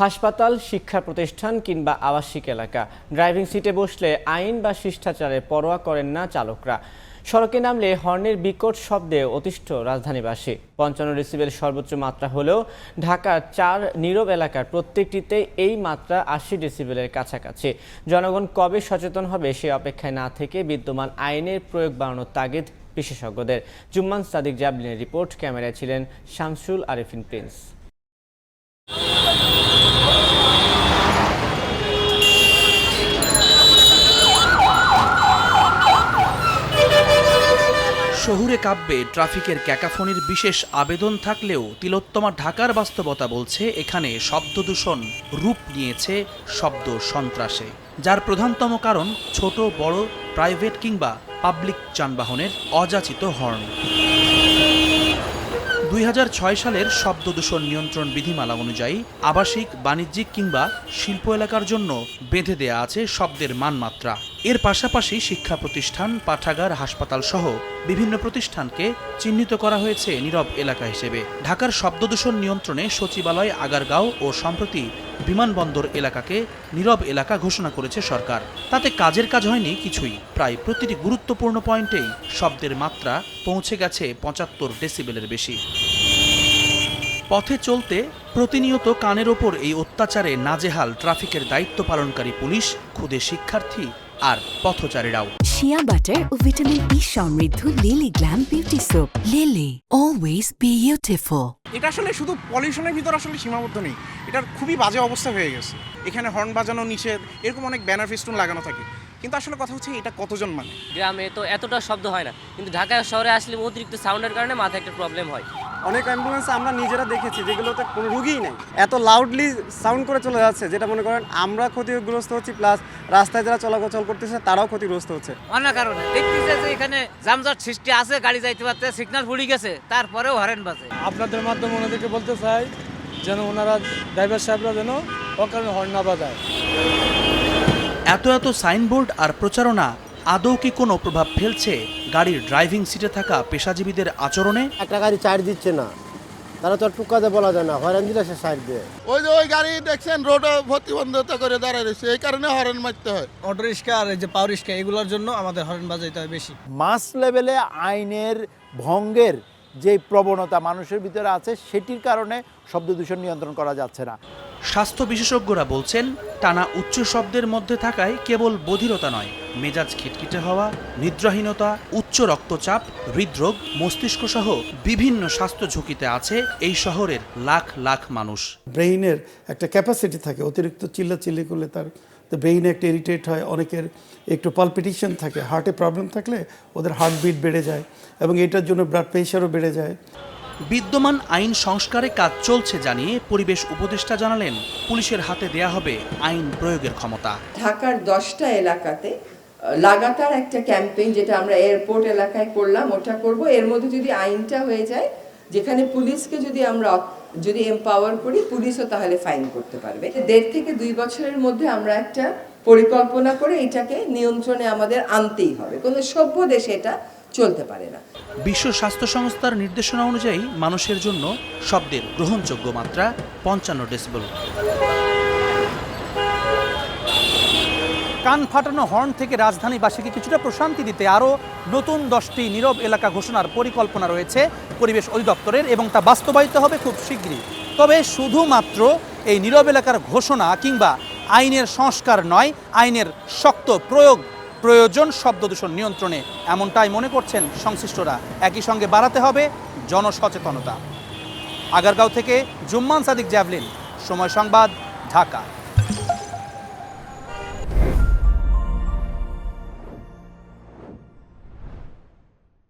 হাসপাতাল, শিক্ষা প্রতিষ্ঠান কিংবা আবাসিক এলাকা, ড্রাইভিং সিটে বসলে আইন বা শিষ্টাচারের পরোয়া করেন না চালকরা। সড়কে নামলে হর্নের বিকট শব্দে অতিষ্ঠ রাজধানীবাসী। ৫৫ ডেসিবেল সর্বোচ্চ মাত্রা হলেও ঢাকার ৪ নীরব এলাকার প্রত্যেকটিতে এই মাত্রা ৮০ ডেসিবেলের কাছাকাছি। জনগণ কবে সচেতন হবে সে অপেক্ষায় না থেকে বিদ্যমান আইনের প্রয়োগ বাড়ানোর তাগিদ বিশেষজ্ঞদের। জুম্মান সাদিক জাবলিনের রিপোর্ট। ক্যামেরায় ছিলেন শামসুল আরেফিন প্রিন্স। শহুরে কাব্যে ট্রাফিকের ক্যাকাফোনির বিশেষ আবেদন থাকলেও তিলোত্তমা ঢাকার বাস্তবতা বলছে এখানে শব্দ দূষণ রূপ নিয়েছে শব্দ সন্ত্রাসে, যার প্রধানতম কারণ ছোট বড় প্রাইভেট কিংবা পাবলিক যানবাহনের অযাচিত হর্ন। ২০০৬ সালের শব্দ দূষণ নিয়ন্ত্রণ বিধিমালা অনুযায়ী আবাসিক, বাণিজ্যিক কিংবা শিল্প এলাকার জন্য বেঁধে দেয়া আছে শব্দের মানমাত্রা। এর পাশাপাশি শিক্ষা প্রতিষ্ঠান, পাঠাগার, হাসপাতাল সহ বিভিন্ন প্রতিষ্ঠানকে চিহ্নিত করা হয়েছে নীরব এলাকা হিসেবে। ঢাকার শব্দ দূষণ নিয়ন্ত্রণে সচিবালয়, আগারগাঁও ও সম্প্রতি বিমানবন্দর এলাকাকে নীরব এলাকা ঘোষণা করেছে সরকার। তাতে কাজের কাজ হয়নি কিছুই। প্রায় প্রতিটি গুরুত্বপূর্ণ পয়েন্টেই শব্দের মাত্রা পৌঁছে গেছে ৭৫ ডেসিবেলের বেশি। পথে চলতে প্রতিনিয়ত কানের ওপর এই অত্যাচারে নাজেহাল ট্রাফিকের দায়িত্ব পালনকারী পুলিশ, খুদে শিক্ষার্থী আর পথচারীরাও। শিয়া বাটার ও ভিটামিন ই সমৃদ্ধ lily glam beauty soap. Lily, always beautiful. এটা আসলে শুধু পলিউশনের ভিতর আসলে সীমাবদ্ধ নেই, এটার খুবই বাজে অবস্থা হয়ে গেছে। এখানে হর্ন বাজানো নিষেধ, এরকম অনেক ব্যানার ফেস্টুন লাগানো থাকে, কিন্তু আসলে কথা হচ্ছে এটা কতজন মানে। গ্রামে তো এতটা শব্দ হয় না, কিন্তু ঢাকা শহরে আসলে অতিরিক্ত সাউন্ডের কারণে মাথায় একটা প্রবলেম হয়। অনেক অ্যাম্বুলেন্স আমরা নিজেরা দেখেছি যেগুলোতে কোনো রুগীই নেই, এত লাউডলি সাউন্ড করে চলে যাচ্ছে, যেটা মনে করেন আমরা ক্ষতিগ্রস্ত হচ্ছি, প্লাস রাস্তায় যারা চলাচল করতেছে তারাও ক্ষতিগ্রস্ত হচ্ছে। অন্য কারণে দেখতেছে যে এখানে যানজট সৃষ্টি আছে, গাড়ি যাইতে পারতে, সিগন্যাল ফুরিয়ে গেছে, তারপরেও হরেন বাজে। আপনাদের মাধ্যমে ওনাদেরকে বলতে চাই যেন ওনারা ড্রাইভার সাহেবরা যেন অকারণে হর্ন না বাজায়। এত সাইনবোর্ড আর প্রচারণা আদৌ কি কোনো প্রভাব ফেলছে গাড়ির ড্রাইভিং সিটে থাকা পেশাজীবীদের আচরণে? একটা গাড়ি চার দিচ্ছে না, তারা তো টুকাতে বলা যায় না, হরেন দিলে সে সাইড দিয়ে। ওই গাড়ি দেখছেন রোড প্রতিবন্ধতা করে দাঁড়ায় রয়েছে, এই কারণে হরেন মারতে হয়। অটো রিক্সা আর যে পাওয়ার রিক্সা এগুলোর জন্য আমাদের হরেন বাজাইতে হয় বেশি। মাস লেভেলে আইনের ভঙ্গের যে প্রবণতা মানুষের ভিতরে আছে, সেটির কারণে শব্দ দূষণ নিয়ন্ত্রণ করা যাচ্ছে না। স্বাস্থ্য বিশেষজ্ঞরা বলছেন টানা উচ্চ শব্দের মধ্যে থাকায় কেবল বধিরতা নয়, মেজাজ খিটখিটে হওয়া, নিদ্রাহীনতা, উচ্চ রক্তচাপ, হৃদরোগ, মস্তিষ্ক সহ বিভিন্ন স্বাস্থ্য ঝুঁকিতে আছে এই শহরের লাখ লাখ মানুষ। ব্রেইনের একটা ক্যাপাসিটি থাকে, অতিরিক্ত চিল্লাচিল্লি করলে তার ব্রেইনে একটা ইরিটেট হয়, অনেকের একটু পালপিটেশন থাকে, হার্টে প্রবলেম থাকলে ওদের হার্টবিট বেড়ে যায় এবং এটার জন্য ব্লাড প্রেশারও বেড়ে যায়। বিদ্যমান আইন সংস্কারে কাজ চলছে জানিয়ে পরিবেশ উপদেষ্টা জানালেন পুলিশের হাতে দেয়া হবে আইন প্রয়োগের ক্ষমতা। ঢাকার 10টা এলাকাতে লাগাতার একটা ক্যাম্পেইন, যেটা আমরা এয়ারপোর্ট এলাকায় করলাম, ওটা করব। এর মধ্যে যদি আইনটা হয়ে যায়, যেখানে পুলিশকে আমরা এম্পাওয়ার করি, পুলিশও তাহলে ফাইন করতে পারবে। 1.5 থেকে 2 বছরের মধ্যে আমরা একটা পরিকল্পনা করে এটাকে নিয়ন্ত্রণে আমাদের আনতেই হবে। কোনো সভ্য দেশে এটা চলতে পারে না। বিশ্ব স্বাস্থ্য সংস্থার নির্দেশনা অনুযায়ী মানুষের জন্য শব্দের গ্রহণযোগ্য মাত্রা ৫৫ ডেসিবেল। কান ফাটানো হর্ন থেকে রাজধানীবাসীকে কিছুটা প্রশান্তি দিতে আরও নতুন 10টি নীরব এলাকা ঘোষণার পরিকল্পনা রয়েছে পরিবেশ অধিদপ্তরের, এবং তা বাস্তবায়িত হবে খুব শীঘ্রই। তবে শুধুমাত্র এই নীরব এলাকার ঘোষণা কিংবা আইনের সংস্কার নয়, আইনের শক্ত প্রয়োগ প্রয়োজন শব্দ দূষণ নিয়ন্ত্রণে, এমনটাই মনে করছেন সংশ্লিষ্টরা। একই সঙ্গে বাড়াতে হবে জনসচেতনতা। আগারগাঁও থেকে জুম্মান সাদিক, জ্যাভলিন, সময় সংবাদ, ঢাকা।